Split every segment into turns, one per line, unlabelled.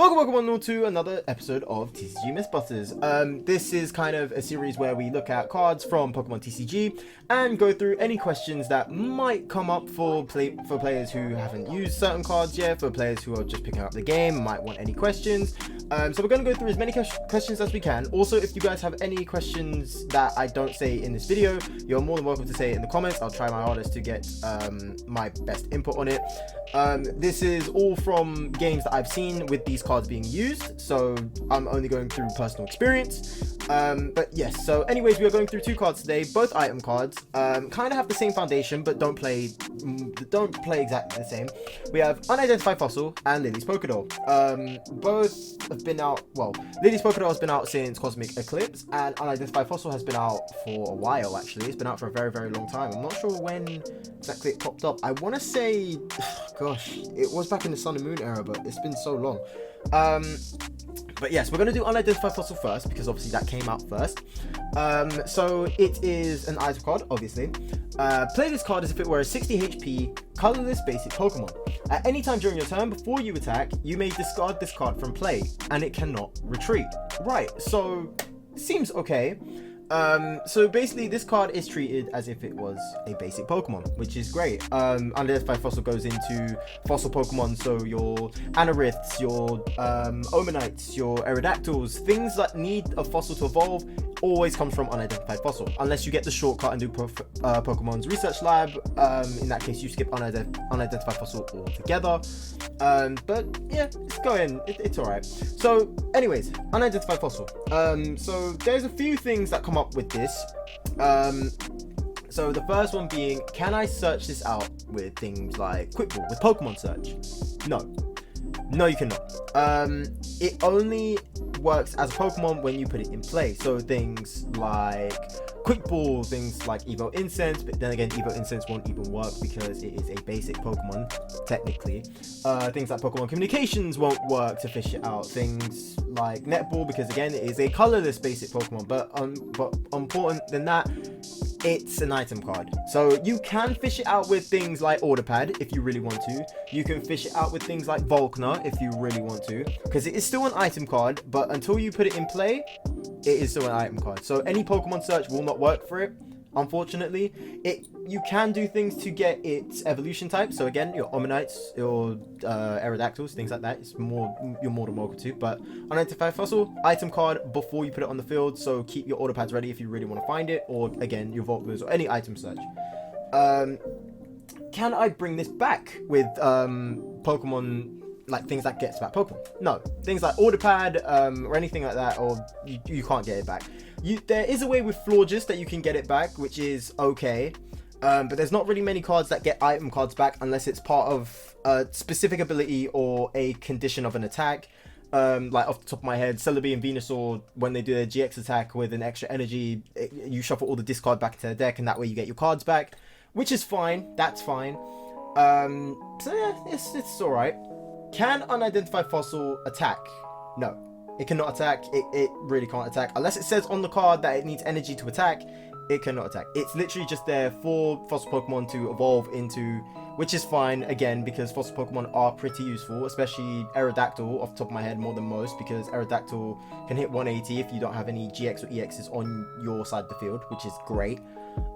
Welcome on to another episode of TCG MYTHBUSTERS. This is kind of a series where we look at cards from Pokemon TCG and go through any questions that might come up for players who haven't used certain cards yet, for players who are just picking up the game, might want any questions. So we're going to go through as many questions as we can. Also, if you guys have any questions that I don't say in this video, you're more than welcome to say it in the comments. I'll try my hardest to get my best input on it. This is all from games that I've seen with these cards being used, so I'm only going through personal experience. But yes, so anyways, we are going through two cards today, both item cards. Kind of have the same foundation, but don't play exactly the same. We have Unidentified Fossil and Lille's Pokédoll. Both have been out, well, Lille's Pokédoll has been out since Cosmic Eclipse, and Unidentified Fossil has been out for a while, actually. It's been out for a very, very long time. I'm not sure when exactly it popped up. I want to say, gosh, it was back in the Sun and Moon era, but it's been so long. But yes, we're going to do Unidentified Fossil first, because obviously that came out first. So it is an item card, obviously. Play this card as if it were a 60 HP, colorless basic Pokemon. At any time during your turn, before you attack, you may discard this card from play, and it cannot retreat. Right, so seems okay. So basically this card is treated as if it was a basic Pokemon, which is great. Unidentified Fossil goes into fossil Pokemon, so your Anoriths, your Omanytes, your Aerodactyls, things that need a fossil to evolve, always comes from Unidentified Fossil, unless you get the shortcut and do Pokemon's Research Lab. In that case, you skip Unidentified Fossil altogether. But yeah, it's going, it's alright. So anyways, Unidentified Fossil. So there's a few things that come up with this. So the first one being, can I search this out with things like Quick Ball, with Pokemon Search? No, you cannot. It only works as a Pokemon when you put it in play. So things like Quick Ball, things like Evo Incense, but then again, Evo Incense won't even work because it is a basic Pokemon, technically. Things like Pokemon Communications won't work to fish it out. Things like Netball, because again, it is a colorless basic Pokemon, but important than that, it's an item card. So you can fish it out with things like Order Pad if you really want to. You can fish it out with things like Volkner if you really want to, because it is still an item card, but until you put it in play, it is still an item card. So any Pokemon Search will not work for it, unfortunately. You can do things to get its evolution type. So again, your Omanytes, your Aerodactyls, things like that. You're more than welcome to. But Unidentified Fossil, item card before you put it on the field. So keep your Order Pads ready if you really want to find it, or again, your Volkners or any item search. Can I bring this back with Pokemon? Like things that gets back Pokemon? No. Things like Order Pad or anything like that, or you can't get it back. There is a way with Florges that you can get it back, which is okay. But there's not really many cards that get item cards back unless it's part of a specific ability or a condition of an attack. Like off the top of my head, Celebi and Venusaur, when they do their GX attack with an extra energy, you shuffle all the discard back into the deck, and that way you get your cards back, which is fine. That's fine. So yeah, it's alright. Can Unidentified Fossil attack? No, it cannot attack. It really can't attack unless it says on the card that it needs energy to attack. It cannot attack. It's literally just there for fossil Pokemon to evolve into, which is fine again because fossil Pokemon are pretty useful, especially Aerodactyl off the top of my head more than most, because Aerodactyl can hit 180 if you don't have any GX or EXs on your side of the field, which is great.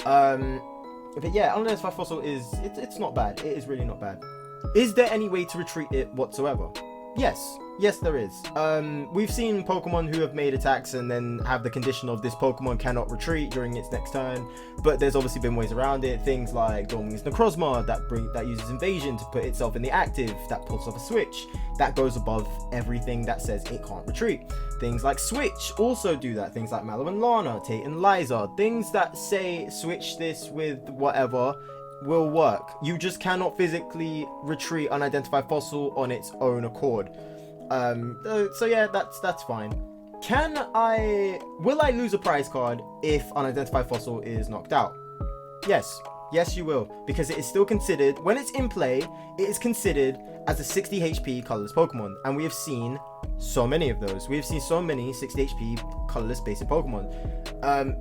But yeah, Unidentified Fossil it's not bad. It is really not bad. Is there any way to retreat it whatsoever? Yes, there is. We've seen Pokemon who have made attacks and then have the condition of this Pokemon cannot retreat during its next turn, but there's obviously been ways around it. Things like Dorming's Necrozma that uses Invasion to put itself in the active, that pulls off a switch, that goes above everything that says it can't retreat. Things like Switch also do that. Things like Mallow and Lana, Tate and Liza, things that say switch this with whatever will work. You just cannot physically retreat Unidentified Fossil on its own accord. So yeah, that's fine. Will I lose a prize card if Unidentified Fossil is knocked out? Yes, you will, because it is still considered, when it's in play, it is considered as a 60 HP colorless Pokemon, and we have seen so many of those. We've seen so many 60 HP colorless basic Pokemon.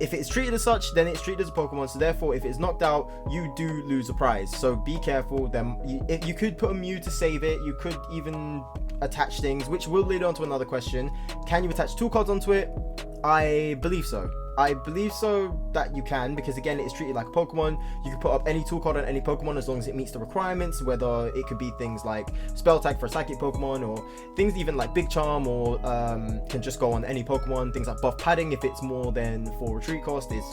If it's treated as such, then it's treated as a Pokemon, so therefore if it's knocked out, you do lose a prize. So be careful. Then you could put a Mew to save it. You could even attach things, which will lead on to another question. Can you attach 2 cards onto it? I believe so. I believe so that you can, because again, it's treated like a Pokemon. You can put up any tool card on any Pokemon as long as it meets the requirements, whether it could be things like Spell Tag for a Psychic Pokemon, or things even like Big Charm, or can just go on any Pokemon. Things like Buff Padding, if it's more than 4 retreat cost, is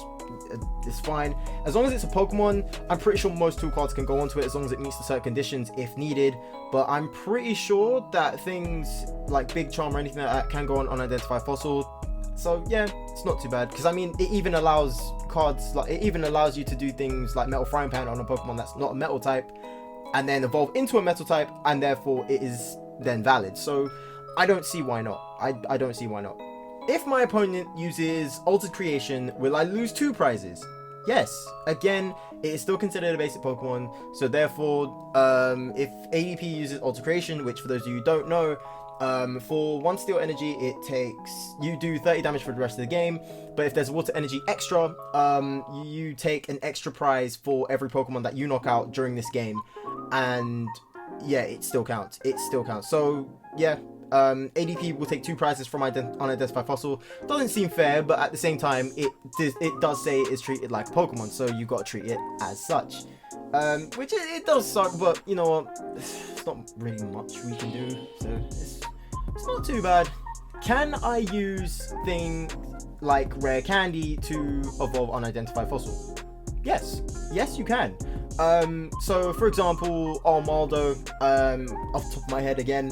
fine. As long as it's a Pokemon, I'm pretty sure most tool cards can go onto it as long as it meets the certain conditions if needed. But I'm pretty sure that things like Big Charm or anything like that can go on Unidentified Fossil. So yeah, it's not too bad, because I mean, it even allows cards, like it even allows you to do things like Metal Frying Pan on a Pokemon that's not a metal type, and then evolve into a metal type, and therefore it is then valid. So I don't see why not. I don't see why not. If my opponent uses Altered Creation, will I lose 2 prizes? Yes. Again, it is still considered a basic Pokemon, so therefore, if ADP uses Altered Creation, which for those of you who don't know, for 1 steel energy, you do 30 damage for the rest of the game, but if there's water energy extra, you take an extra prize for every Pokemon that you knock out during this game, and yeah, it still counts. So yeah, ADP will take 2 prizes from Unidentified Fossil. Doesn't seem fair, but at the same time, it does say it's treated like a Pokemon, so you've got to treat it as such. Which it does suck, but you know what, it's not really much we can do, so it's not too bad. Can I use things like Rare Candy to evolve Unidentified Fossil? Yes, you can. So for example, Armaldo, off the top of my head again,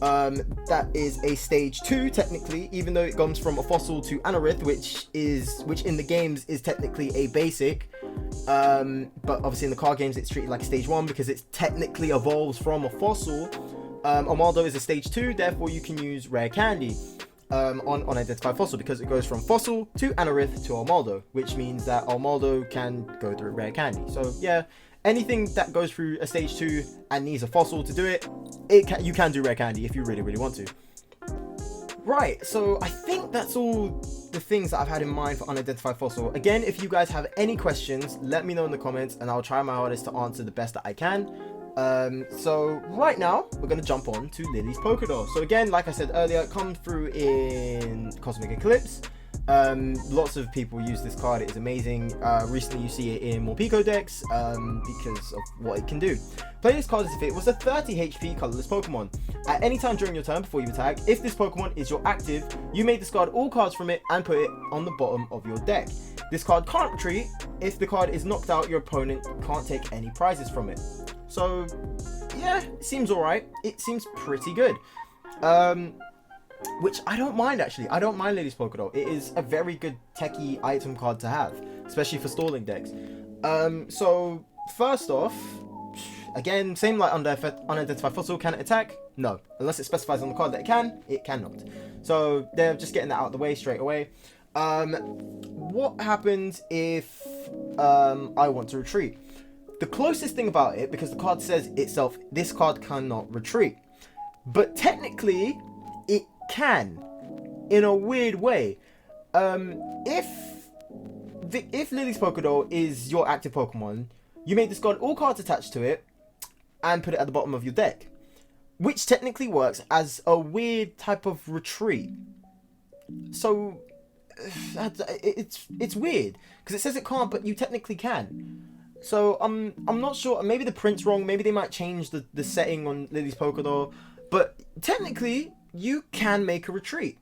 that is a stage 2 technically, even though it comes from a fossil to Anorith, which in the games is technically a basic. But obviously in the card games it's treated like stage 1 because it technically evolves from a fossil. Armaldo is a stage 2, therefore you can use Rare Candy on Unidentified Fossil, because it goes from fossil to Anorith to Armaldo, which means that Armaldo can go through Rare Candy. So yeah, anything that goes through a stage 2 and needs a fossil to do it, you can do Rare Candy if you really want to. Right, so I think that's all the things that I've had in mind for Unidentified Fossil. Again, if you guys have any questions, let me know in the comments and I'll try my hardest to answer the best that I can. So right now, we're going to jump on to Lille's Pokédoll. So again, like I said earlier, it comes through in Cosmic Eclipse. Lots of people use this card. It is amazing. Recently you see it in more Pico decks because of what it can do. Play this card as if it was a 30 HP colorless Pokemon. At any time during your turn before you attack, if this Pokemon is your active, you may discard all cards from it and put it on the bottom of your deck. This card can't retreat. If the card is knocked out, your opponent can't take any prizes from it. So yeah, it seems alright. It seems pretty good. Which I don't mind, actually. I don't mind Lille's Pokédoll. It is a very good techie item card to have, especially for stalling decks. So first off, again, same like Unidentified Fossil. Can it attack? No. Unless it specifies on the card that it cannot. So they're just getting that out of the way straight away. What happens if I want to retreat? The closest thing about it, because the card says itself, this card cannot retreat. But technically, it can, in a weird way. If Lille's Pokédoll is your active Pokemon, you may discard all cards attached to it and put it at the bottom of your deck, which technically works as a weird type of retreat. So it's weird because it says it can't, but you technically can. So I'm not sure. Maybe the print's wrong. Maybe they might change the setting on Lille's Pokédoll, but technically you can make a retreat.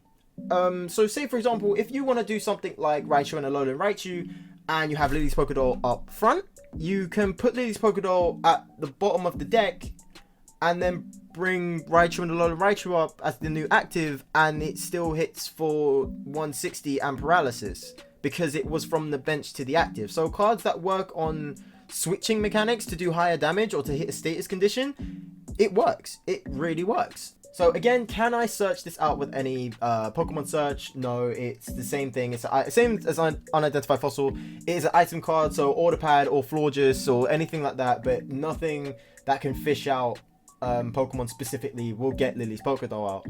So say for example, if you want to do something like Raichu and Alolan Raichu, and you have Lille's Pokédoll up front, you can put Lille's Pokédoll at the bottom of the deck, and then bring Raichu and Alolan Raichu up as the new active, and it still hits for 160 and paralysis because it was from the bench to the active. So cards that work on switching mechanics to do higher damage or to hit a status condition, it works. It really works. So again, can I search this out with any Pokemon search? No, it's the same thing. It's the same as Unidentified Fossil. It is an item card, so Autopad or Florges or anything like that, but nothing that can fish out Pokemon specifically will get Lille's Pokédoll out.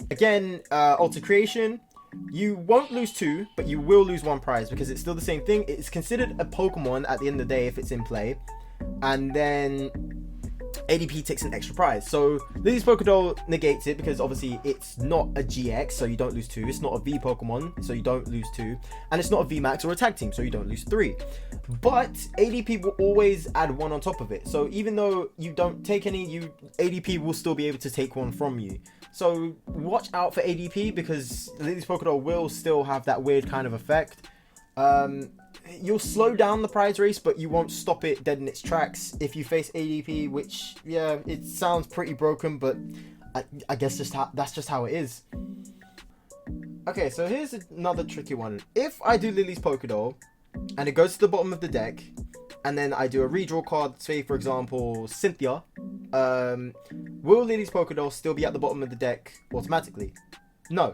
Again, Alter Creation, you won't lose 2, but you will lose 1 prize because it's still the same thing. It's considered a Pokemon at the end of the day if it's in play. And then ADP takes an extra prize. So Lily's Pokédoll negates it because obviously it's not a GX, so you don't lose 2. It's not a V Pokemon, so you don't lose 2. And it's not a VMAX or a tag team, so you don't lose 3. But ADP will always add 1 on top of it. So even though you don't take any, ADP will still be able to take 1 from you. So watch out for ADP because Lily's Pokédoll will still have that weird kind of effect. You'll slow down the prize race, but you won't stop it dead in its tracks if you face ADP, which, yeah, it sounds pretty broken, but I guess that's just how it is. Okay, so here's another tricky one. If I do Lily's Pokédoll, and it goes to the bottom of the deck, and then I do a redraw card, say for example, Cynthia, will Lily's Pokédoll still be at the bottom of the deck automatically? No.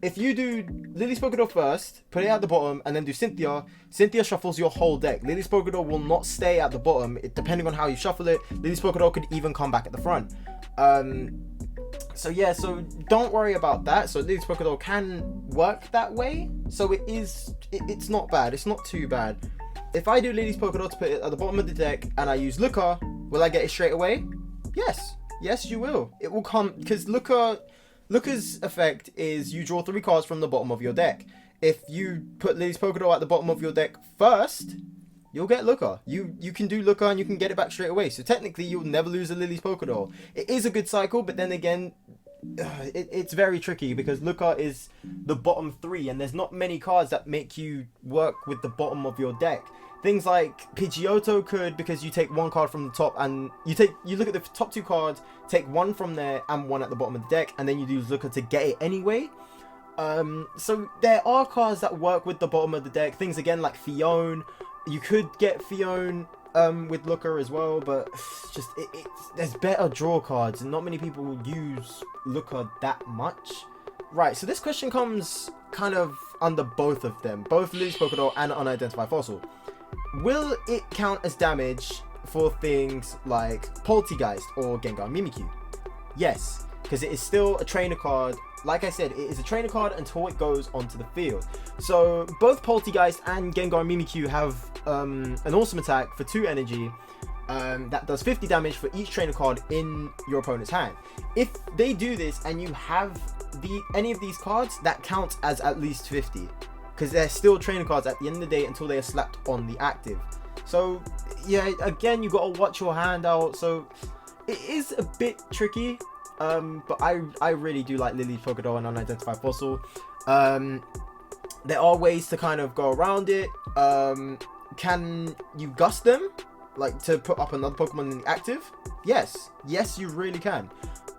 If you do Lily's Pokédoll first, put it at the bottom, and then do Cynthia, Cynthia shuffles your whole deck. Lily's Pokédoll will not stay at the bottom, depending on how you shuffle it. Lily's Pokédoll could even come back at the front. So yeah, so don't worry about that. So Lily's Pokédoll can work that way. So it's not bad. It's not too bad. If I do Lily's Pokédoll to put it at the bottom of the deck, and I use Looker, will I get it straight away? Yes. Yes, you will. It will come, because Looker's effect is you draw 3 cards from the bottom of your deck. If you put Lily's Pokédoll at the bottom of your deck first, you'll get Looker. You can do Looker and you can get it back straight away. So technically, you'll never lose a Lily's Pokédoll. It is a good cycle, but then again, it's very tricky because Looker is the bottom 3, and there's not many cards that make you work with the bottom of your deck. Things like Pidgeotto could, because you take 1 card from the top and you look at the top 2 cards, take 1 from there and 1 at the bottom of the deck, and then you use Looker to get it anyway. So there are cards that work with the bottom of the deck. Things again like Fione, you could get Fione with Looker as well, but just there's better draw cards and not many people use Looker that much. Right, so this question comes kind of under both of them, both Lily's Pokédoll and Unidentified Fossil. Will it count as damage for things like Poltegeist or Gengar Mimikyu? Yes, because it is still a trainer card. Like I said, it is a trainer card until it goes onto the field. So both Poltegeist and Gengar Mimikyu have an awesome attack for 2 energy that does 50 damage for each trainer card in your opponent's hand. If they do this and you have any of these cards, that counts as at least 50. Because they're still trainer cards at the end of the day until they are slapped on the active. So yeah, again, you got to watch your hand out. So it is a bit tricky, but I really do like Lily's Pokédoll and Unidentified Fossil. There are ways to kind of go around it. Can you gust them, like to put up another Pokemon in the active? Yes, you really can.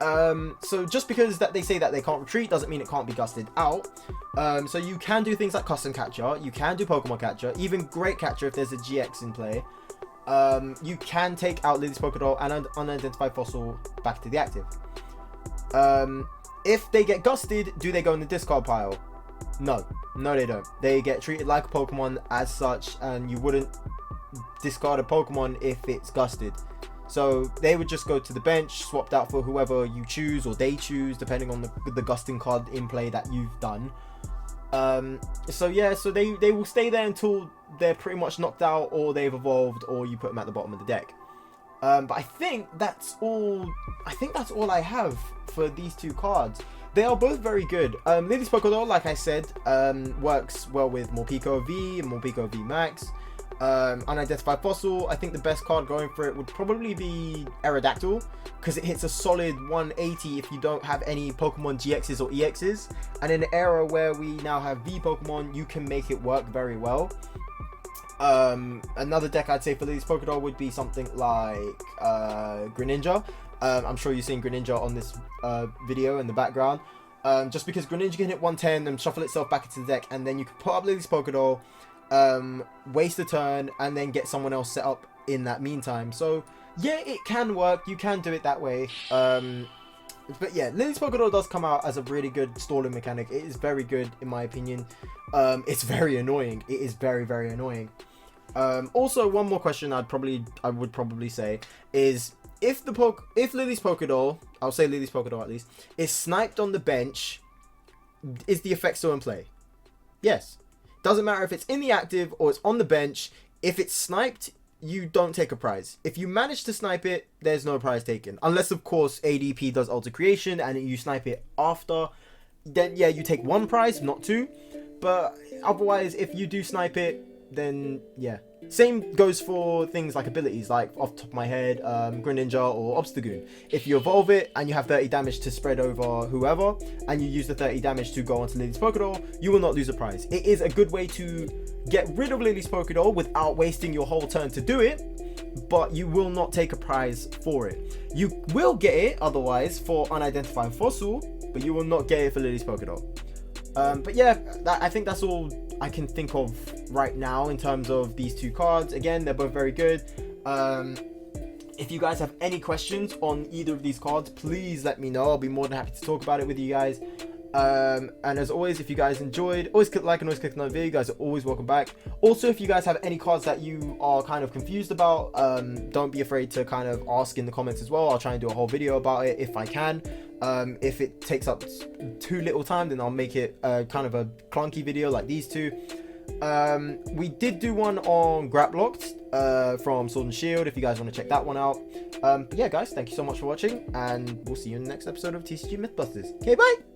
So just because that they say that they can't retreat doesn't mean it can't be gusted out. So you can do things like Custom Catcher, you can do Pokemon Catcher, even Great Catcher if there's a GX in play. You can take out Lily's Pokédoll and Unidentified Fossil back to the active. If they get gusted, do they go in the discard pile? No, they don't. They get treated like a Pokemon as such, and you wouldn't discard a Pokemon if it's gusted. So they would just go to the bench, swapped out for whoever you choose or they choose, depending on the gusting card in play that you've done. So yeah, so they will stay there until they're pretty much knocked out or they've evolved or you put them at the bottom of the deck. But I think that's all I have for these 2 cards. They are both very good. Lily's Pokédoll, like I said, works well with Morpeko V and Morpeko V Max. Unidentified Fossil, I think the best card going for it would probably be Aerodactyl, because it hits a solid 180 if you don't have any Pokemon GXs or EXs, and in an era where we now have V Pokemon, you can make it work very well. Another deck I'd say for Lily's Pokédoll would be something like Greninja. I'm sure you've seen Greninja on this video in the background. Just because Greninja can hit 110 and shuffle itself back into the deck, and then you can put up Lily's Pokédoll, waste a turn, and then get someone else set up in that meantime. So yeah, it can work. You can do it that way. But yeah, Lily's Pokédoll does come out as a really good stalling mechanic. It is very good in my opinion. It's very annoying. It is very, very annoying. Also, one more question I would probably say is, if Lille's Pokédoll, I'll say Lille's Pokédoll at least, is sniped on the bench, is the effect still in play? Yes. Doesn't matter if it's in the active or it's on the bench. If it's sniped, you don't take a prize. If you manage to snipe it, there's no prize taken. Unless, of course, ADP does Alter Creation and you snipe it after. Then, yeah, you take 1 prize, not 2. But otherwise, if you do snipe it, then, yeah. Same goes for things like abilities, like off the top of my head, Greninja or Obstagoon. If you evolve it and you have 30 damage to spread over whoever, and you use the 30 damage to go onto Lille's Pokédoll, you will not lose a prize. It is a good way to get rid of Lille's Pokédoll without wasting your whole turn to do it, but you will not take a prize for it. You will get it otherwise for Unidentified Fossil, but you will not get it for Lille's Pokédoll. But yeah, I think that's all I can think of right now in terms of these 2 cards. Again, they're both very good. If you guys have any questions on either of these cards, please let me know. I'll be more than happy to talk about it with you guys. And as always, if you guys enjoyed, always click like and always click another video. You guys are always welcome back. Also, if you guys have any cards that you are kind of confused about, don't be afraid to kind of ask in the comments as well. I'll try and do a whole video about it if I can. If it takes up too little time, then I'll make it kind of a clunky video like these 2. We did do one on Graplocked from Sword and Shield, if you guys want to check that one out. But yeah, guys, thank you so much for watching, and we'll see you in the next episode of TCG Mythbusters. Okay, bye!